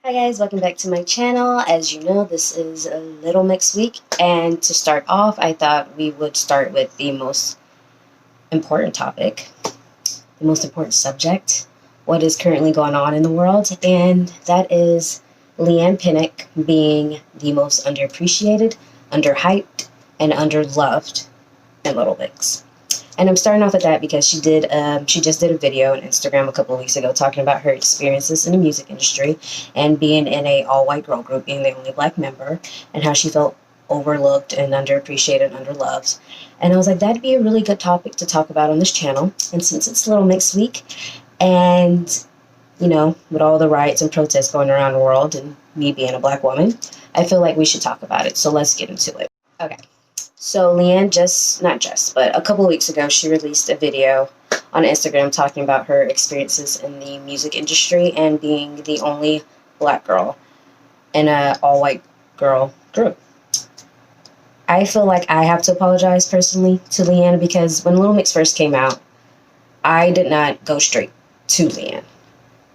Hi guys, welcome back to my channel. As you know, this is a Little Mix week, and to start off, I thought we would start with the most important topic, the most important subject, what is currently going on in the world, and that is Leighanne Pinnock being the most underappreciated, underhyped, and underloved in Little Mix. And I'm starting off with that because she just did a video on Instagram a couple of weeks ago talking about her experiences in the music industry and being in a all-white girl group, being the only black member, and how she felt overlooked and underappreciated and underloved. And I was like, that'd be a really good topic to talk about on this channel. And since it's Little Mix week, and you know, with all the riots and protests going around the world and me being a black woman, I feel like we should talk about it. So let's get into it. Okay. So Leighanne but a couple of weeks ago, she released a video on Instagram talking about her experiences in the music industry and being the only black girl in an all-white girl group. I feel like I have to apologize personally to Leighanne because when Little Mix first came out, I did not go straight to Leighanne.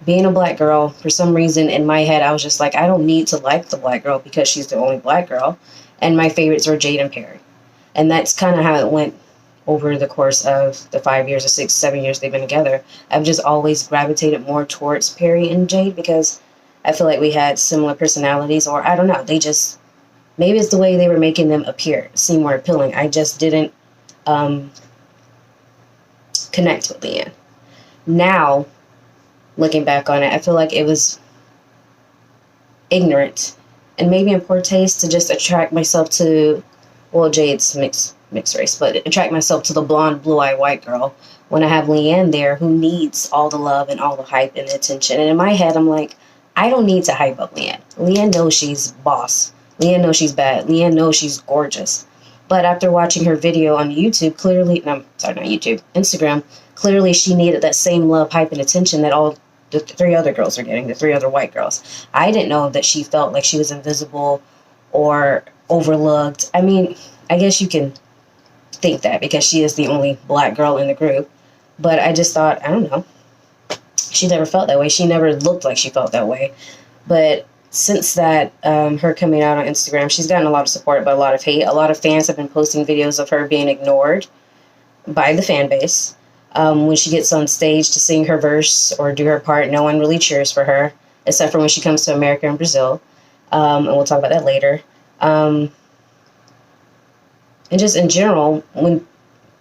Being a black girl, for some reason in my head, I was just like, I don't need to like the black girl because she's the only black girl. And my favorites were Jade and Perry. And that's kind of how it went over the course of the 5 years or 6, 7 years they've been together. I've just always gravitated more towards Perry and Jade because I feel like we had similar personalities, or I don't know, they just, maybe it's the way they were making them appear, seem more appealing. I just didn't connect with Leighanne. Now, looking back on it, I feel like it was ignorant and maybe in poor taste to just attract myself to, well, Jade's mixed race, but attract myself to the blonde, blue-eyed white girl when I have Leighanne there who needs all the love and all the hype and the attention. And in my head, I'm like, I don't need to hype up Leighanne. Leighanne knows she's boss. Leighanne knows she's bad. Leighanne knows she's gorgeous. But after watching her video on YouTube, clearly, no, sorry, not YouTube, Instagram, clearly she needed that same love, hype, and attention that all the three other girls are getting, the three other white girls. I didn't know that she felt like she was invisible or overlooked. I mean, I guess you can think that because she is the only black girl in the group. But I just thought, I don't know. She never felt that way. She never looked like she felt that way. But since that, her coming out on Instagram, she's gotten a lot of support but a lot of hate. A lot of fans have been posting videos of her being ignored by the fan base. When she gets on stage to sing her verse or do her part, no one really cheers for her, except for when she comes to America and Brazil. And we'll talk about that later. And just in general, when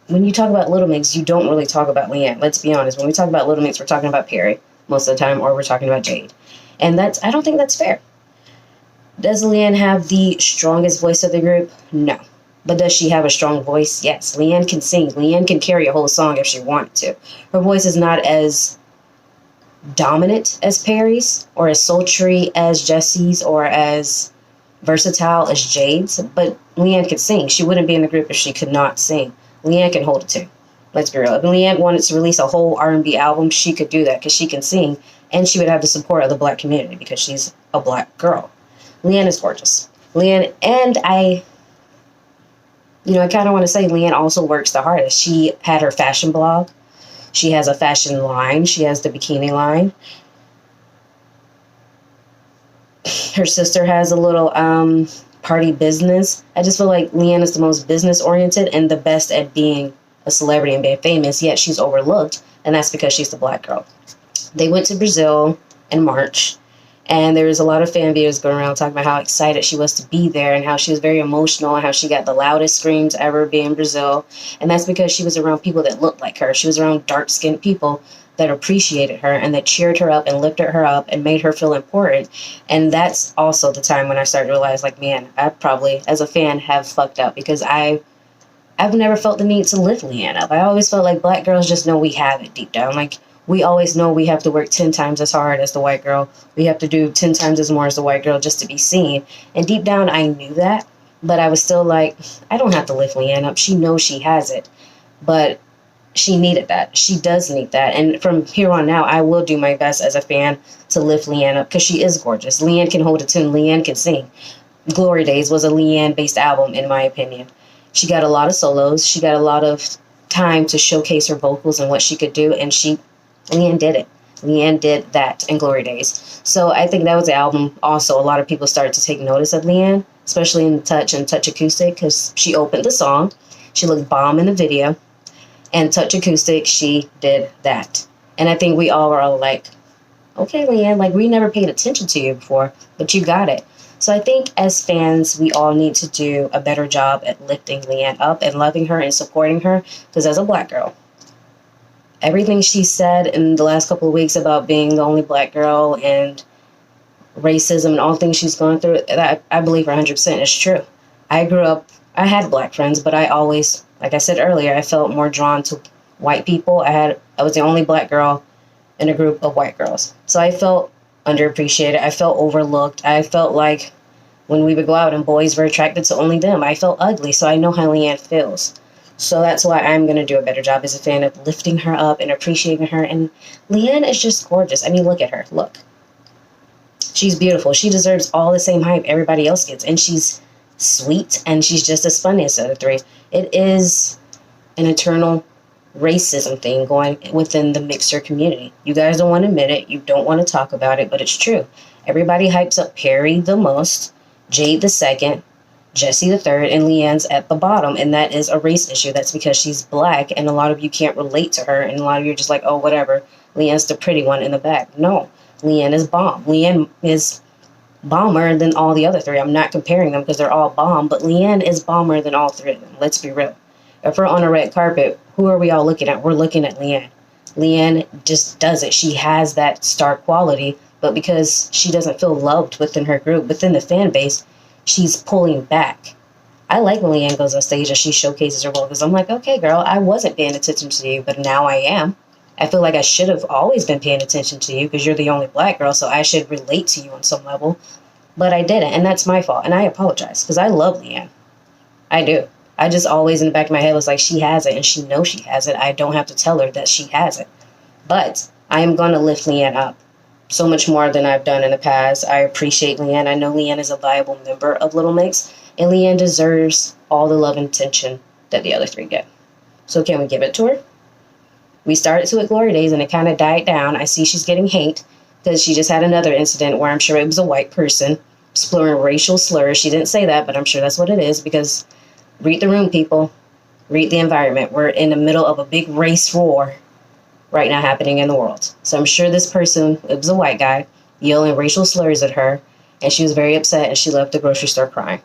you talk about Little Mix, you don't really talk about Leighanne. Let's be honest. When we talk about Little Mix, we're talking about Perry most of the time, or we're talking about Jade. And I don't think that's fair. Does Leighanne have the strongest voice of the group? No. But does she have a strong voice? Yes. Leighanne can sing. Leighanne can carry a whole song if she wanted to. Her voice is not as dominant as Perry's, or as sultry as Jesse's, or as versatile as Jade's, but Leighanne could sing. She wouldn't be in the group if she could not sing. Leighanne can hold a tune. Let's be real. If Leighanne wanted to release a whole R&B album, she could do that because she can sing, and she would have the support of the black community because she's a black girl. Leighanne is gorgeous. Leighanne, and I kind of want to say Leighanne also works the hardest. She had her fashion blog. She has a fashion line. She has the bikini line. Her sister has a little party business. I just feel like Leighanne is the most business-oriented and the best at being a celebrity and being famous, yet she's overlooked, and that's because she's the black girl. They went to Brazil in March, and there was a lot of fan videos going around talking about how excited she was to be there and how she was very emotional and how she got the loudest screams ever being in Brazil. And that's because she was around people that looked like her. She was around dark-skinned people that appreciated her and that cheered her up and lifted her up and made her feel important. And that's also the time when I started to realize, like, man, I probably, as a fan, have fucked up because I've never felt the need to lift Leighanne up. I always felt like black girls just know we have it deep down. Like, we always know we have to work 10 times as hard as the white girl. We have to do 10 times as more as the white girl just to be seen. And deep down, I knew that. But I was still like, I don't have to lift Leighanne up. She knows she has it. But she needed that. She does need that. And from here on out, I will do my best as a fan to lift Leighanne up because she is gorgeous. Leighanne can hold a tune. Leighanne can sing. Glory Days was a Leighanne-based album, in my opinion. She got a lot of solos. She got a lot of time to showcase her vocals and what she could do, and Leighanne did it. LeIGHANNE did that in Glory Days. So I think that was the album also. A lot of people started to take notice of LeIGHANNE, especially in Touch and Touch Acoustic, because she opened the song. She looked bomb in the video. And Touch Acoustic, she did that. And I think we all were all like, okay, LeIGHANNE, like, we never paid attention to you before, but you got it. So I think as fans, we all need to do a better job at lifting LeIGHANNE up and loving her and supporting her. Because as a black girl, everything she said in the last couple of weeks about being the only black girl and racism and all things she's gone through, that I believe 100% is true. I grew up, I had black friends, but I always, like I said earlier, I felt more drawn to white people. I was the only black girl in a group of white girls. So I felt underappreciated. I felt overlooked. I felt like when we would go out and boys were attracted to only them, I felt ugly. So I know how LeIGHANNE feels. So that's why I'm going to do a better job as a fan of lifting her up and appreciating her. And LeIGHANNE is just gorgeous. I mean, look at her. Look. She's beautiful. She deserves all the same hype everybody else gets. And she's sweet, and she's just as funny as the other three. It is an eternal racism thing going within the mixer community. You guys don't want to admit it. You don't want to talk about it, but it's true. Everybody hypes up Perry the most, Jade the second, Jessie the third, and LeIGHANNE's at the bottom, and that is a race issue. That's because she's black, and a lot of you can't relate to her, and a lot of you are just like, oh, whatever. LeIGHANNE's the pretty one in the back. No, LeIGHANNE is bomb. LeIGHANNE is bomber than all the other three. I'm not comparing them because they're all bomb, but LeIGHANNE is bomber than all three of them. Let's be real. If we're on a red carpet, who are we all looking at? We're looking at LeIGHANNE. LeIGHANNE just does it. She has that star quality, but because she doesn't feel loved within her group, within the fan base, she's pulling back. I like when LeIGHANNE goes on stage and she showcases her vocals. I'm like, okay, girl, I wasn't paying attention to you, but now I am. I feel like I should have always been paying attention to you because you're the only black girl, so I should relate to you on some level. But I didn't, and that's my fault, and I apologize because I love LeIGHANNE. I do. I just always in the back of my head was like, she has it, and she knows she has it. I don't have to tell her that she has it. But I am going to lift LeIGHANNE up so much more than I've done in the past. I appreciate LeIGHANNE. I know LeIGHANNE is a viable member of Little Mix, and LeIGHANNE deserves all the love and attention that the other three get. So can we give it to her? We started to at Glory Days, and it kind of died down. I see she's getting hate because she just had another incident where I'm sure it was a white person slurring racial slurs. She didn't say that, but I'm sure that's what it is because read the room, people. Read the environment. We're in the middle of a big race war right now happening in the world. So I'm sure this person, it was a white guy, yelling racial slurs at her, and she was very upset, and she left the grocery store crying.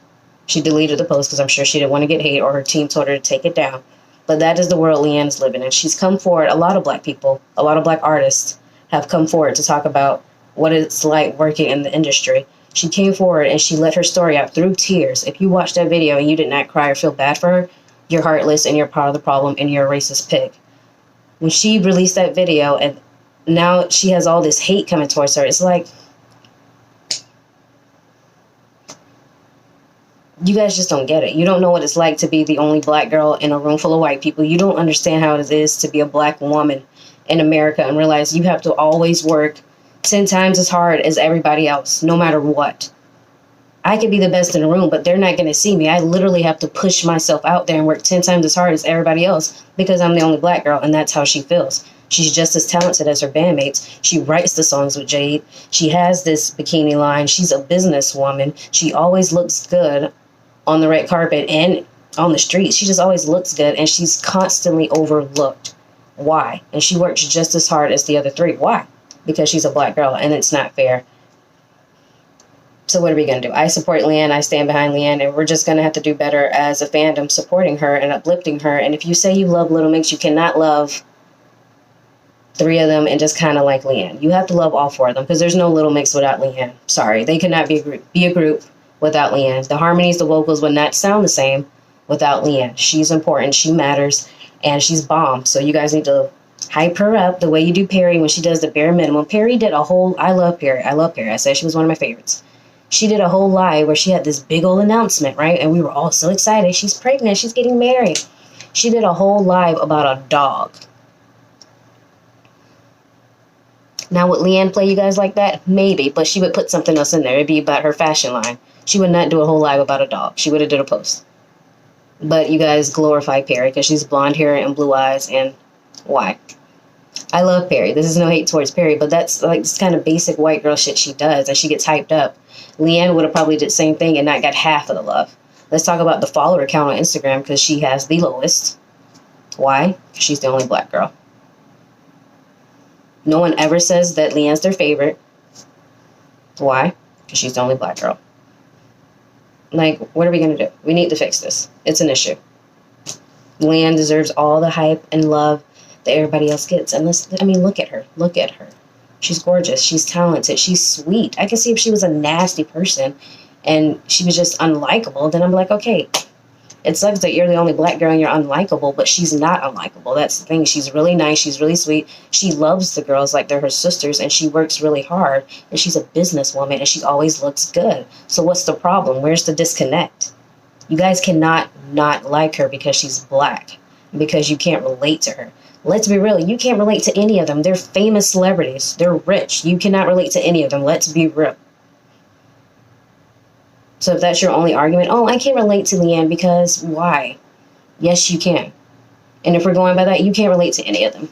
She deleted the post because I'm sure she didn't want to get hate, or her team told her to take it down. But that is the world LeIGHANNE is living in. She's come forward. A lot of black people, a lot of black artists have come forward to talk about what it's like working in the industry. She came forward and she let her story out through tears. If you watched that video and you did not cry or feel bad for her, you're heartless and you're part of the problem and you're a racist pig. When she released that video and now she has all this hate coming towards her, it's like, you guys just don't get it. You don't know what it's like to be the only black girl in a room full of white people. You don't understand how it is to be a black woman in America and realize you have to always work 10 times as hard as everybody else, no matter what. I could be the best in the room, but they're not going to see me. I literally have to push myself out there and work 10 times as hard as everybody else because I'm the only black girl, and that's how she feels. She's just as talented as her bandmates. She writes the songs with Jade. She has this bikini line. She's a businesswoman. She always looks good on the red carpet and on the streets. She just always looks good, and she's constantly overlooked. Why? And she works just as hard as the other three. Why? Because she's a black girl, and it's not fair. So what are we going to do? I support LeIGHANNE. I stand behind LeIGHANNE, and we're just going to have to do better as a fandom supporting her and uplifting her. And if you say you love Little Mix, you cannot love 3 of them and just kind of like LeIGHANNE. You have to love all 4 of them because there's no Little Mix without LeIGHANNE. Sorry, they could not be a group without LeIGHANNE. The harmonies, the vocals would not sound the same without LeIGHANNE. She's important. She matters, and she's bomb. So you guys need to hype her up the way you do Perry when she does the bare minimum. Perry did a whole, I love Perry. I love Perry. I said she was one of my favorites. She did a whole live where she had this big old announcement, right? And we were all so excited. She's pregnant. She's getting married. She did a whole live about a dog. Now, would LeIGHANNE play you guys like that? Maybe, but she would put something else in there. It'd be about her fashion line. She would not do a whole live about a dog. She would have did a post. But you guys glorify Perry because she's blonde hair and blue eyes, and why? I love Perry. This is no hate towards Perry, but that's like this kind of basic white girl shit she does, and she gets hyped up. LEIGHANNE would have probably did the same thing and not got half of the love. Let's talk about the follower count on Instagram, because she has the lowest. Why? Because she's the only black girl. No one ever says that LEIGHANNE's their favorite. Why? Because she's the only black girl. Like, what are we going to do? We need to fix this. It's an issue. LEIGHANNE deserves all the hype and love that everybody else gets. And look at her. Look at her. She's gorgeous. She's talented. She's sweet. I can see if she was a nasty person and she was just unlikable, then I'm like, okay, it sucks that you're the only black girl and you're unlikable, but she's not unlikable. That's the thing. She's really nice. She's really sweet. She loves the girls like they're her sisters, and she works really hard, and she's a businesswoman, and she always looks good. So what's the problem? Where's the disconnect? You guys cannot not like her because she's black, because you can't relate to her. Let's be real. You can't relate to any of them. They're famous celebrities. They're rich. You cannot relate to any of them. Let's be real. So if that's your only argument, oh, I can't relate to LEIGHANNE because why? Yes, you can. And if we're going by that, you can't relate to any of them.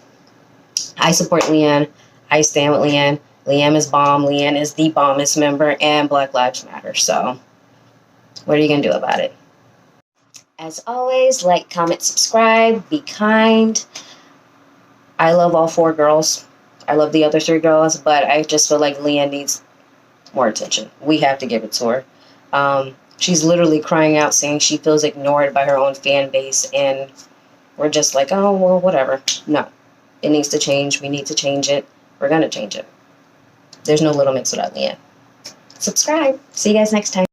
I support LEIGHANNE. I stand with LEIGHANNE. LEIGHANNE is bomb. LEIGHANNE is the bombest member, and Black Lives Matter. So what are you going to do about it? As always, like, comment, subscribe, be kind. I love all 4 girls. I love the other 3 girls, but I just feel like LEIGHANNE needs more attention. We have to give it to her. She's literally crying out, saying she feels ignored by her own fan base, and we're just like, oh, well, whatever. No, it needs to change. We need to change it. We're going to change it. There's no Little Mix without LEIGHANNE. Subscribe. See you guys next time.